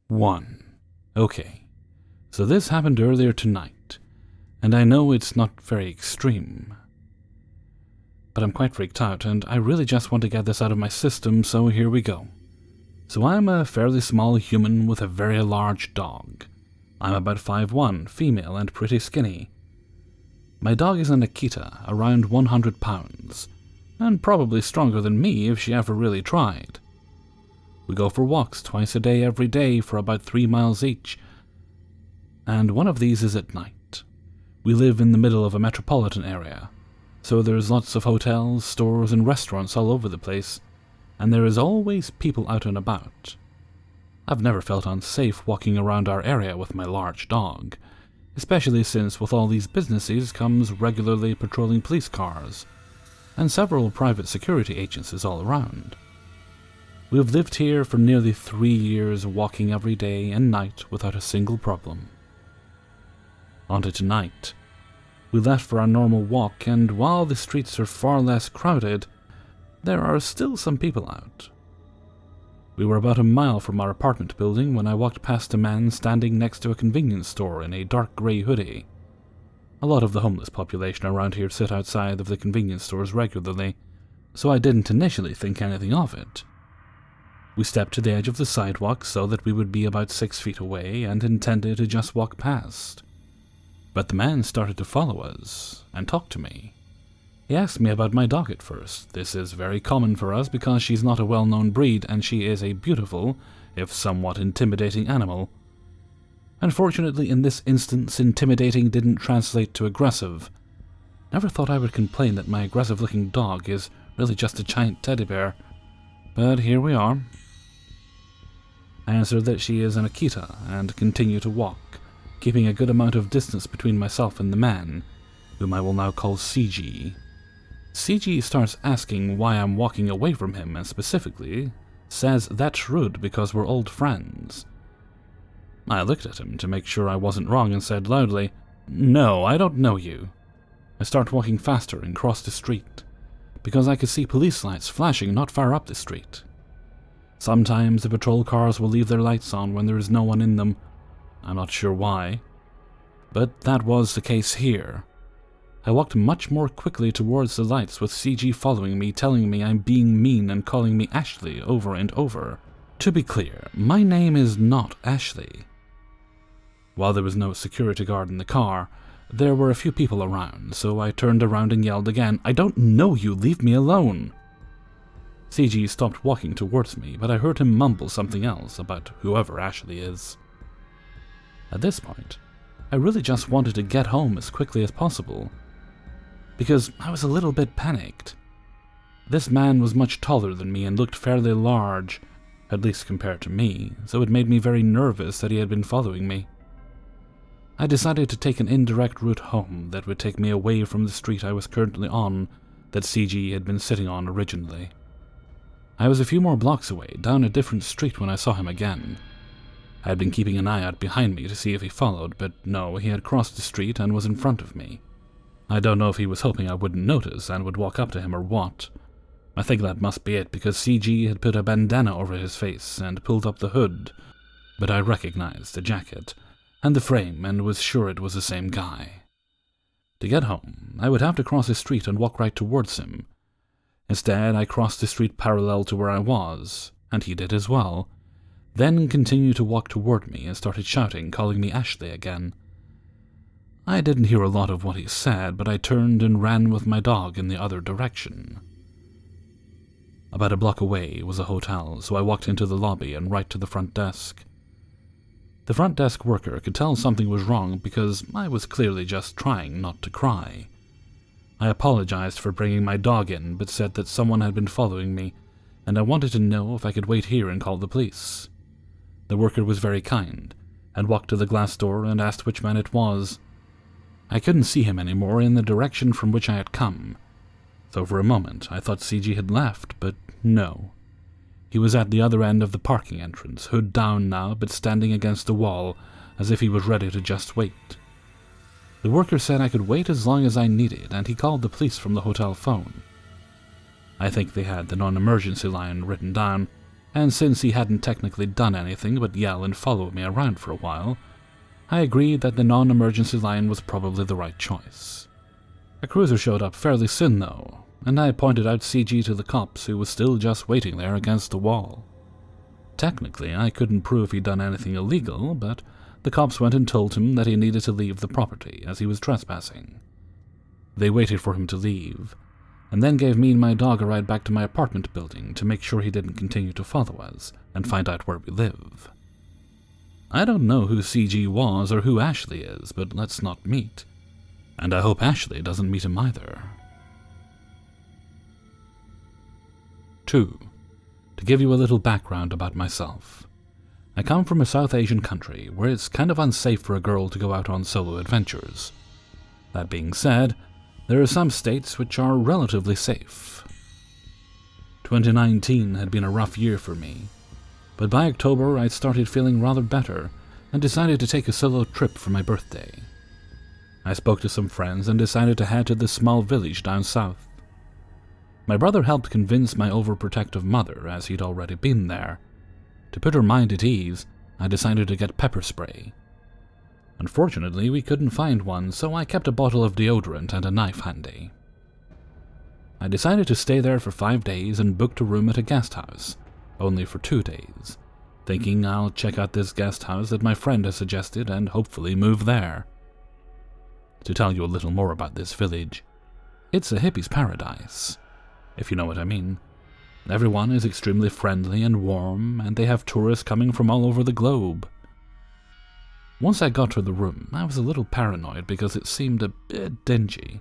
1. Okay, so this happened earlier tonight, and I know it's not very extreme, but I'm quite freaked out, and I really just want to get this out of my system, so here we go. So I'm a fairly small human with a very large dog. I'm about 5'1", female and pretty skinny. My dog is an Akita, around 100 pounds, and probably stronger than me if she ever really tried. We go for walks twice a day every day for about 3 miles each, and one of these is at night. We live in the middle of a metropolitan area, so there's lots of hotels, stores, and restaurants all over the place, and there is always people out and about. I've never felt unsafe walking around our area with my large dog, especially since with all these businesses comes regularly patrolling police cars, and several private security agencies all around. We've lived here for nearly 3 years, walking every day and night without a single problem. On to tonight. We left for our normal walk, and while the streets are far less crowded, there are still some people out. We were about a mile from our apartment building when I walked past a man standing next to a convenience store in a dark grey hoodie. A lot of the homeless population around here sit outside of the convenience stores regularly, so I didn't initially think anything of it. We stepped to the edge of the sidewalk so that we would be about 6 feet away and intended to just walk past. But the man started to follow us and talk to me. He asked me about my dog at first. This is very common for us because she's not a well-known breed and she is a beautiful, if somewhat intimidating animal. Unfortunately, in this instance, intimidating didn't translate to aggressive. Never thought I would complain that my aggressive-looking dog is really just a giant teddy bear, but here we are. I answered that she is an Akita and continue to walk, keeping a good amount of distance between myself and the man, whom I will now call CG. CG starts asking why I'm walking away from him and specifically says that's rude because we're old friends. I looked at him to make sure I wasn't wrong and said loudly, "No, I don't know you." I start walking faster and cross the street, because I could see police lights flashing not far up the street. Sometimes the patrol cars will leave their lights on when there is no one in them. I'm not sure why, but that was the case here. I walked much more quickly towards the lights with CG following me, telling me I'm being mean and calling me Ashley over and over. To be clear, my name is not Ashley. While there was no security guard in the car, there were a few people around, so I turned around and yelled again, "I don't know you, leave me alone." CG stopped walking towards me, but I heard him mumble something else about whoever Ashley is. At this point, I really just wanted to get home as quickly as possible, because I was a little bit panicked. This man was much taller than me and looked fairly large, at least compared to me, so it made me very nervous that he had been following me. I decided to take an indirect route home that would take me away from the street I was currently on that CG had been sitting on originally. I was a few more blocks away, down a different street when I saw him again. I had been keeping an eye out behind me to see if he followed, but no, he had crossed the street and was in front of me. I don't know if he was hoping I wouldn't notice and would walk up to him or what. I think that must be it, because CG had put a bandana over his face and pulled up the hood, but I recognized the jacket and the frame and was sure it was the same guy. To get home, I would have to cross the street and walk right towards him. Instead, I crossed the street parallel to where I was, and he did as well, then continued to walk toward me and started shouting, calling me Ashley again. I didn't hear a lot of what he said, but I turned and ran with my dog in the other direction. About a block away was a hotel, so I walked into the lobby and right to the front desk. The front desk worker could tell something was wrong because I was clearly just trying not to cry. I apologized for bringing my dog in, but said that someone had been following me, and I wanted to know if I could wait here and call the police. The worker was very kind, and walked to the glass door and asked which man it was. I couldn't see him anymore in the direction from which I had come, so for a moment I thought CG had left, but no. He was at the other end of the parking entrance, hood down now, but standing against the wall, as if he was ready to just wait. The worker said I could wait as long as I needed, and he called the police from the hotel phone. I think they had the non-emergency line written down, and since he hadn't technically done anything but yell and follow me around for a while, I agreed that the non-emergency line was probably the right choice. A cruiser showed up fairly soon though, and I pointed out CG to the cops who was still just waiting there against the wall. Technically, I couldn't prove he'd done anything illegal, but the cops went and told him that he needed to leave the property as he was trespassing. They waited for him to leave, and then gave me and my dog a ride back to my apartment building to make sure he didn't continue to follow us and find out where we live. I don't know who CG was or who Ashley is, but let's not meet. And I hope Ashley doesn't meet him either. 2. To give you a little background about myself. I come from a South Asian country where it's kind of unsafe for a girl to go out on solo adventures. That being said, there are some states which are relatively safe. 2019 had been a rough year for me, but by October I started feeling rather better and decided to take a solo trip for my birthday. I spoke to some friends and decided to head to this small village down south. My brother helped convince my overprotective mother, as he'd already been there. To put her mind at ease, I decided to get pepper spray. Unfortunately, we couldn't find one, so I kept a bottle of deodorant and a knife handy. I decided to stay there for 5 days and booked a room at a guest house, only for 2 days, thinking I'll check out this guest house that my friend has suggested and hopefully move there. To tell you a little more about this village, it's a hippie's paradise, if you know what I mean. Everyone is extremely friendly and warm, and they have tourists coming from all over the globe. Once I got to the room, I was a little paranoid because it seemed a bit dingy.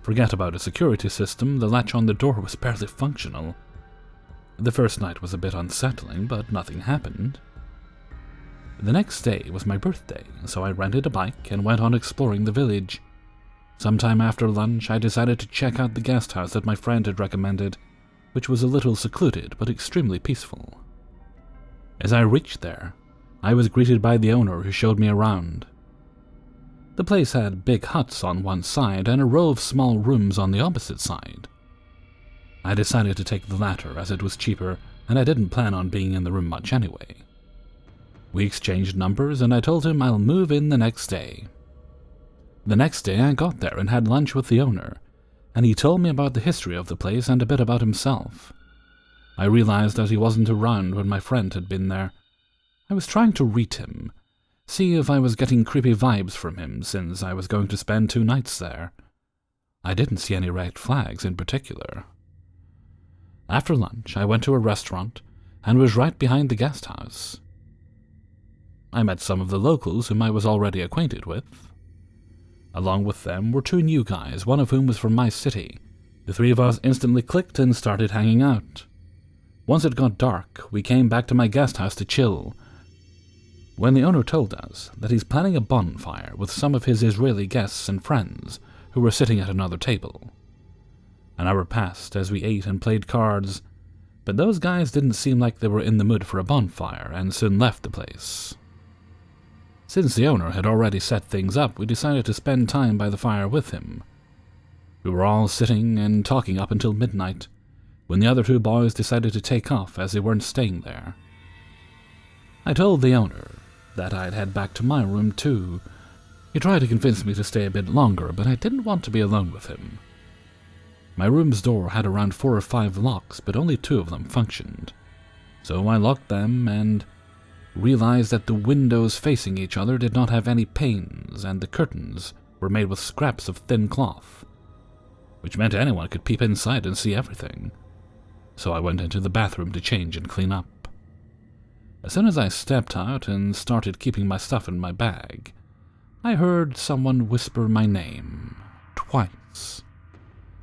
Forget about a security system, the latch on the door was barely functional. The first night was a bit unsettling, but nothing happened. The next day was my birthday, so I rented a bike and went on exploring the village. Sometime after lunch, I decided to check out the guest house that my friend had recommended, which was a little secluded but extremely peaceful. As I reached there, I was greeted by the owner who showed me around. The place had big huts on one side and a row of small rooms on the opposite side. I decided to take the latter as it was cheaper and I didn't plan on being in the room much anyway. We exchanged numbers and I told him I'll move in the next day. The next day I got there and had lunch with the owner, and he told me about the history of the place and a bit about himself. I realized that he wasn't around when my friend had been there. I was trying to read him, see if I was getting creepy vibes from him since I was going to spend 2 nights there. I didn't see any red flags in particular. After lunch, I went to a restaurant and was right behind the guest house. I met some of the locals whom I was already acquainted with. Along with them were 2 new guys, one of whom was from my city. The 3 of us instantly clicked and started hanging out. Once it got dark, we came back to my guest house to chill, when the owner told us that he's planning a bonfire with some of his Israeli guests and friends who were sitting at another table. An hour passed as we ate and played cards, but those guys didn't seem like they were in the mood for a bonfire and soon left the place. Since the owner had already set things up, we decided to spend time by the fire with him. We were all sitting and talking up until midnight, when the other 2 boys decided to take off as they weren't staying there. I told the owner that I'd head back to my room too. He tried to convince me to stay a bit longer, but I didn't want to be alone with him. My room's door had around 4 or 5 locks, but only 2 of them functioned. So I locked them and realized that the windows facing each other did not have any panes, and the curtains were made with scraps of thin cloth, which meant anyone could peep inside and see everything. So I went into the bathroom to change and clean up. As soon as I stepped out and started keeping my stuff in my bag, I heard someone whisper my name twice.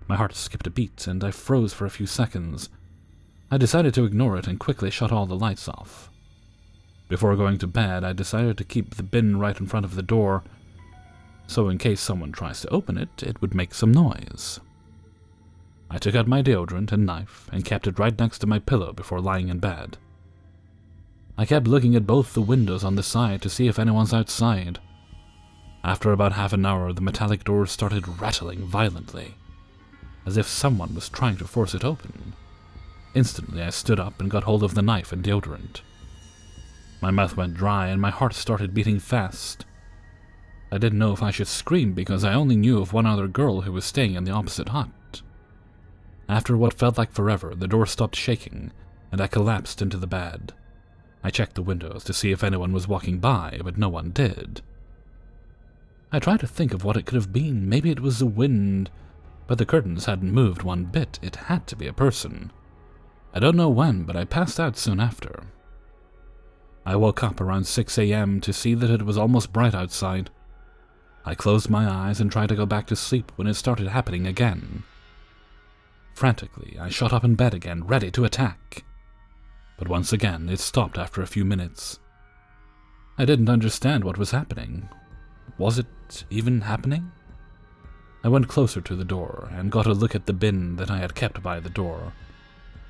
My heart skipped a beat and I froze for a few seconds. I decided to ignore it and quickly shut all the lights off. Before going to bed, I decided to keep the bin right in front of the door, so in case someone tries to open it, it would make some noise. I took out my deodorant and knife and kept it right next to my pillow before lying in bed. I kept looking at both the windows on the side to see if anyone's outside. After about half an hour, the metallic doors started rattling violently, as if someone was trying to force it open. Instantly, I stood up and got hold of the knife and deodorant. My mouth went dry and my heart started beating fast. I didn't know if I should scream because I only knew of one other girl who was staying in the opposite hut. After what felt like forever, the door stopped shaking and I collapsed into the bed. I checked the windows to see if anyone was walking by, but no one did. I tried to think of what it could have been. Maybe it was the wind, but the curtains hadn't moved one bit. It had to be a person. I don't know when, but I passed out soon after. I woke up around 6 a.m. to see that it was almost bright outside. I closed my eyes and tried to go back to sleep when it started happening again. Frantically, I shot up in bed again, ready to attack. But once again, it stopped after a few minutes. I didn't understand what was happening. Was it even happening? I went closer to the door and got a look at the bin that I had kept by the door.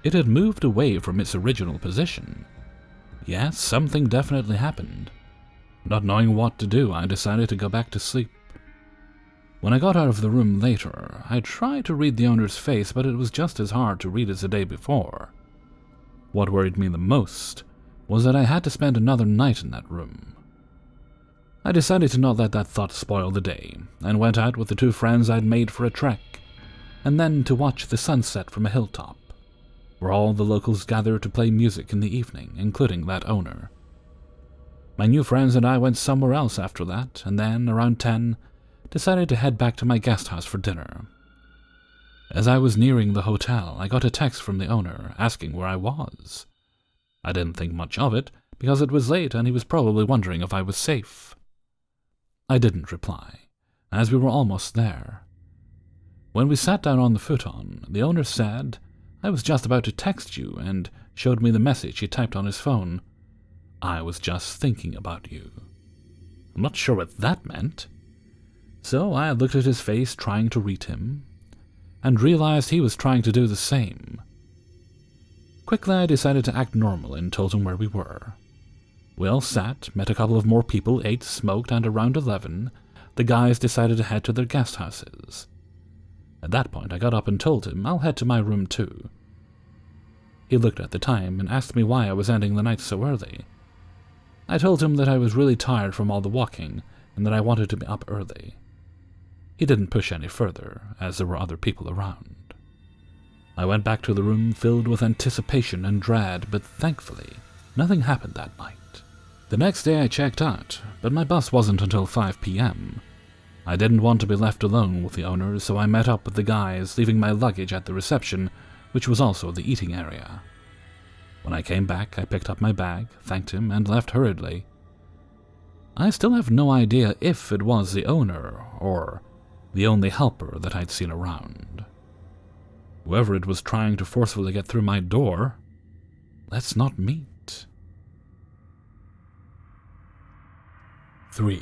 It had moved away from its original position. Yes, something definitely happened. Not knowing what to do, I decided to go back to sleep. When I got out of the room later, I tried to read the owner's face, but it was just as hard to read as the day before. What worried me the most was that I had to spend another night in that room. I decided to not let that thought spoil the day, and went out with the 2 friends I'd made for a trek, and then to watch the sunset from a hilltop, where all the locals gathered to play music in the evening, including that owner. My new friends and I went somewhere else after that, and then, around 10, decided to head back to my guest house for dinner. As I was nearing the hotel, I got a text from the owner asking where I was. I didn't think much of it, because it was late and he was probably wondering if I was safe. I didn't reply, as we were almost there. When we sat down on the futon, the owner said, "I was just about to text you," and showed me the message he typed on his phone. "I was just thinking about you." I'm not sure what that meant. So I looked at his face, trying to read him, and realized he was trying to do the same. Quickly I decided to act normal and told him where we were. We all sat, met a couple of more people, ate, smoked, and around 11, the guys decided to head to their guest houses. At that point I got up and told him I'll head to my room too. He looked at the time and asked me why I was ending the night so early. I told him that I was really tired from all the walking and that I wanted to be up early. He didn't push any further, as there were other people around. I went back to the room filled with anticipation and dread, but thankfully, nothing happened that night. The next day I checked out, but my bus wasn't until 5 p.m. I didn't want to be left alone with the owner, so I met up with the guys, leaving my luggage at the reception, which was also the eating area. When I came back, I picked up my bag, thanked him, and left hurriedly. I still have no idea if it was the owner, or the only helper that I'd seen around. Whoever it was trying to forcefully get through my door, let's not meet. 3.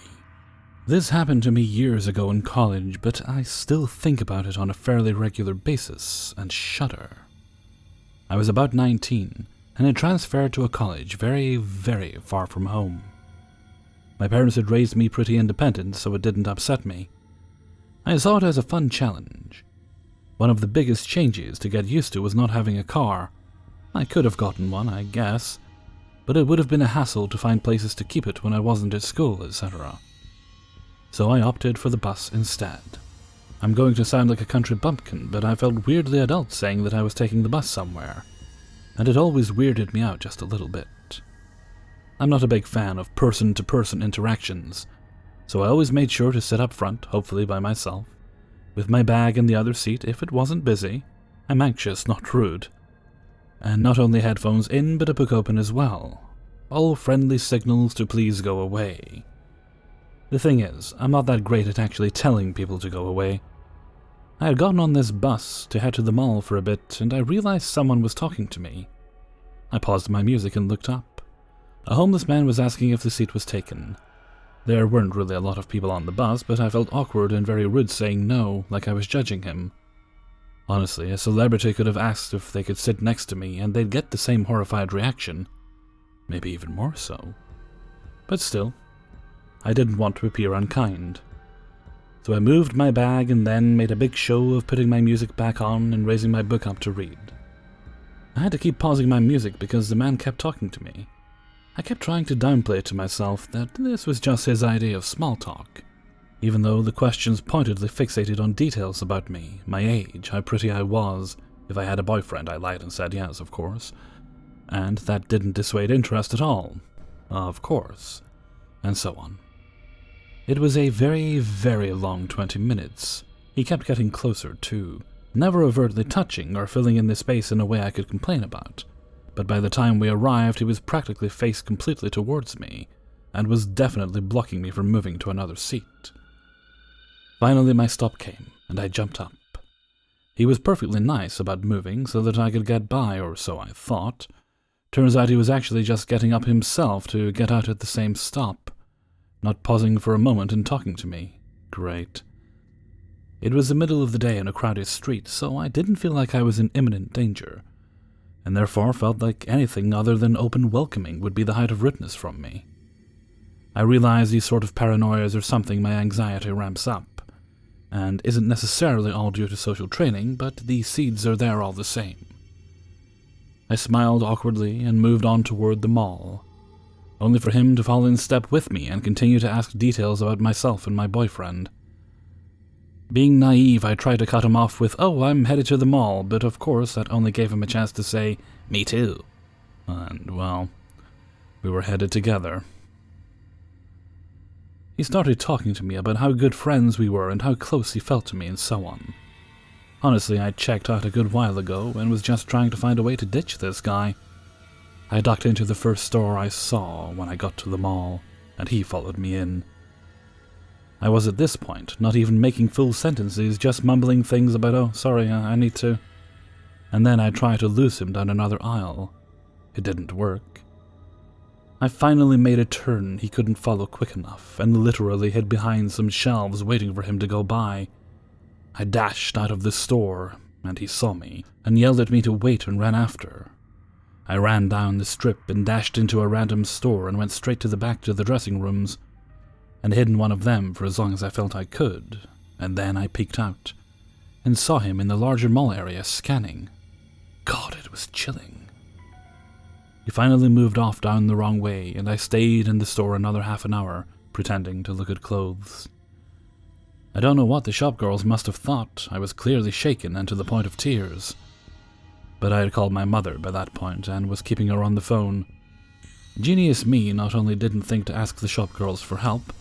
This happened to me years ago in college, but I still think about it on a fairly regular basis and shudder. I was about 19 and had transferred to a college very, very far from home. My parents had raised me pretty independent, so it didn't upset me. I saw it as a fun challenge. One of the biggest changes to get used to was not having a car. I could have gotten one, I guess, but it would have been a hassle to find places to keep it when I wasn't at school, etc. So I opted for the bus instead. I'm going to sound like a country bumpkin, but I felt weirdly adult saying that I was taking the bus somewhere, and it always weirded me out just a little bit. I'm not a big fan of person-to-person interactions, so I always made sure to sit up front, hopefully by myself, with my bag in the other seat if it wasn't busy. I'm anxious, not rude. And not only headphones in, but a book open as well. All friendly signals to please go away. The thing is, I'm not that great at actually telling people to go away. I had gotten on this bus to head to the mall for a bit, and I realized someone was talking to me. I paused my music and looked up. A homeless man was asking if the seat was taken. There weren't really a lot of people on the bus, but I felt awkward and very rude saying no, like I was judging him. Honestly, a celebrity could have asked if they could sit next to me, and they'd get the same horrified reaction. Maybe even more so. But still, I didn't want to appear unkind. So I moved my bag and then made a big show of putting my music back on and raising my book up to read. I had to keep pausing my music because the man kept talking to me. I kept trying to downplay to myself that this was just his idea of small talk, even though the questions pointedly fixated on details about me, my age, how pretty I was. If I had a boyfriend, I lied and said yes, of course. And that didn't dissuade interest at all. Of course. And so on. It was a very, very long 20 minutes. He kept getting closer, too, never overtly touching or filling in the space in a way I could complain about. But by the time we arrived, he was practically faced completely towards me, and was definitely blocking me from moving to another seat. Finally, my stop came, and I jumped up. He was perfectly nice about moving so that I could get by, or so I thought. Turns out he was actually just getting up himself to get out at the same stop, not pausing for a moment and talking to me. Great. It was the middle of the day in a crowded street, so I didn't feel like I was in imminent danger, and therefore felt like anything other than open welcoming would be the height of rudeness from me. I realize these sort of paranoias are something my anxiety ramps up, and isn't necessarily all due to social training, but the seeds are there all the same. I smiled awkwardly and moved on toward the mall, only for him to fall in step with me and continue to ask details about myself and my boyfriend. Being naive, I tried to cut him off with, "Oh, I'm headed to the mall," but of course that only gave him a chance to say, "Me too." And, well, we were headed together. He started talking to me about how good friends we were and how close he felt to me and so on. Honestly, I checked out a good while ago and was just trying to find a way to ditch this guy. I ducked into the first store I saw when I got to the mall, and he followed me in. I was at this point not even making full sentences, just mumbling things about, "Oh, sorry, I need to." And then I tried to loose him down another aisle. It didn't work. I finally made a turn he couldn't follow quick enough, and literally hid behind some shelves waiting for him to go by. I dashed out of the store, and he saw me, and yelled at me to wait and ran after. I ran down the strip and dashed into a random store and went straight to the back to the dressing rooms, and hid in one of them for as long as I felt I could, and then I peeked out, and saw him in the larger mall area scanning. God, it was chilling. He finally moved off down the wrong way, and I stayed in the store another half an hour, pretending to look at clothes. I don't know what the shopgirls must have thought. I was clearly shaken and to the point of tears. But I had called my mother by that point, and was keeping her on the phone. Genius me not only didn't think to ask the shopgirls for help,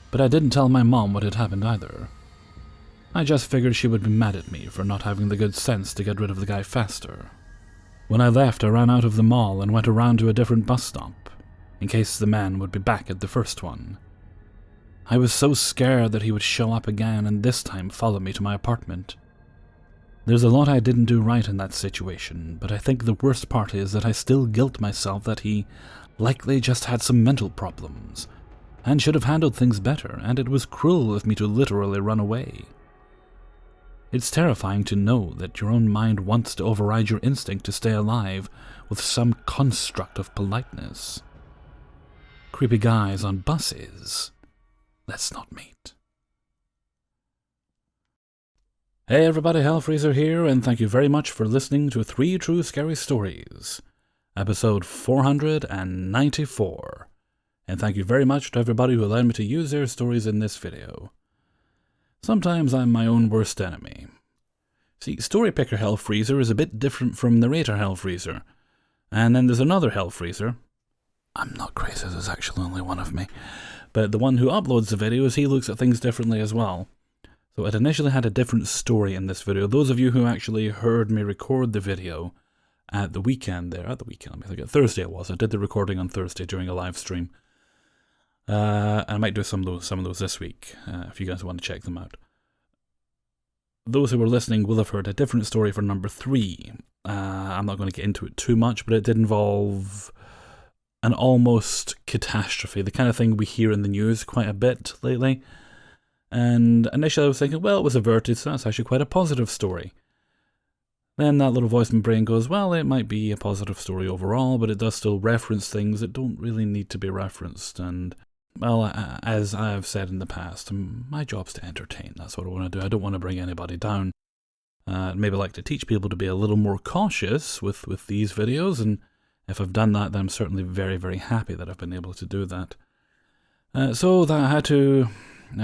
but I didn't tell my mom what had happened either. I just figured she would be mad at me for not having the good sense to get rid of the guy faster. When I left, I ran out of the mall and went around to a different bus stop, in case the man would be back at the first one. I was so scared that he would show up again and this time follow me to my apartment. There's a lot I didn't do right in that situation, but I think the worst part is that I still guilt myself that he likely just had some mental problems, and should have handled things better, and it was cruel of me to literally run away. It's terrifying to know that your own mind wants to override your instinct to stay alive with some construct of politeness. Creepy guys on buses. Let's not meet. Hey everybody, Hellfreezer here, and thank you very much for listening to 3 True Scary Stories, episode 494. And thank you very much to everybody who allowed me to use their stories in this video. Sometimes I'm my own worst enemy. See, Story Picker Hellfreezer is a bit different from Narrator Hellfreezer. And then there's another Hellfreezer. I'm not crazy, there's actually only one of me. But the one who uploads the videos, he looks at things differently as well. So it initially had a different story in this video. Those of you who actually heard me record the video at the weekend there, let me think, Thursday it was. I did the recording on Thursday during a live stream. I might do some of those this week, if you guys want to check them out. Those who were listening will have heard a different story for number 3. I'm not going to get into it too much, but it did involve an almost catastrophe, the kind of thing we hear in the news quite a bit lately. And initially I was thinking, well, it was averted, so that's actually quite a positive story. Then that little voice in my brain goes, well, it might be a positive story overall, but it does still reference things that don't really need to be referenced, and well, as I have said in the past, my job's to entertain. That's what I want to do. I don't want to bring anybody down. Maybe like to teach people to be a little more cautious with these videos, and if I've done that, then I'm certainly very, very happy that I've been able to do that. So that I had to,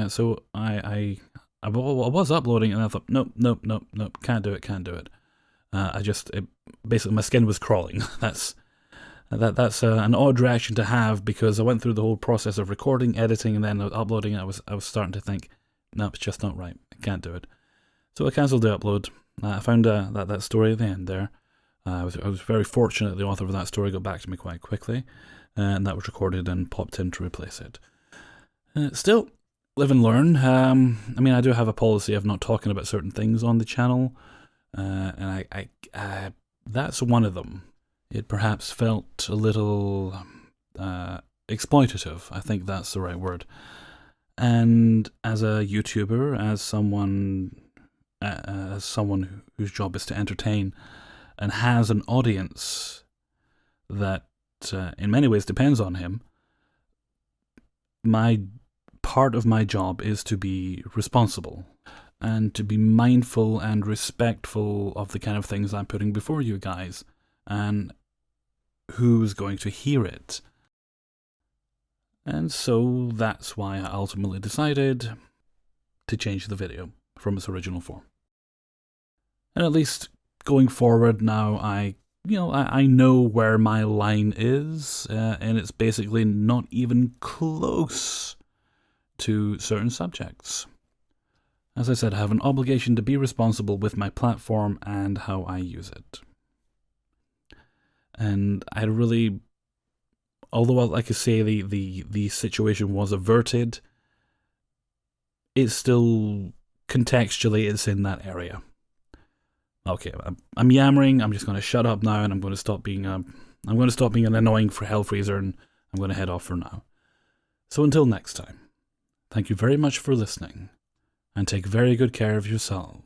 so I was uploading, and I thought, nope, can't do it. Basically my skin was crawling. That's an odd reaction to have, because I went through the whole process of recording, editing, and then uploading. I was starting to think, no, it's just not right. I can't do it. So I cancelled the upload. I found that story at the end there. I was very fortunate the author of that story got back to me quite quickly, and that was recorded and popped in to replace it. Still, live and learn. I mean, I do have a policy of not talking about certain things on the channel, and I that's one of them. It perhaps felt a little exploitative. I think that's the right word. And as a YouTuber, as someone whose job is to entertain and has an audience that in many ways depends on him, part of my job is to be responsible and to be mindful and respectful of the kind of things I'm putting before you guys and who's going to hear it. And so that's why I ultimately decided to change the video from its original form. And at least going forward now, I know where my line is, and it's basically not even close to certain subjects. As I said, I have an obligation to be responsible with my platform and how I use it. And I really, although like I say, the situation was averted, it's still contextually it's in that area. Okay, I'm yammering. I'm just going to shut up now, and I'm going to stop being an annoying for Hellfreezer, and I'm going to head off for now. So until next time, thank you very much for listening, and take very good care of yourselves.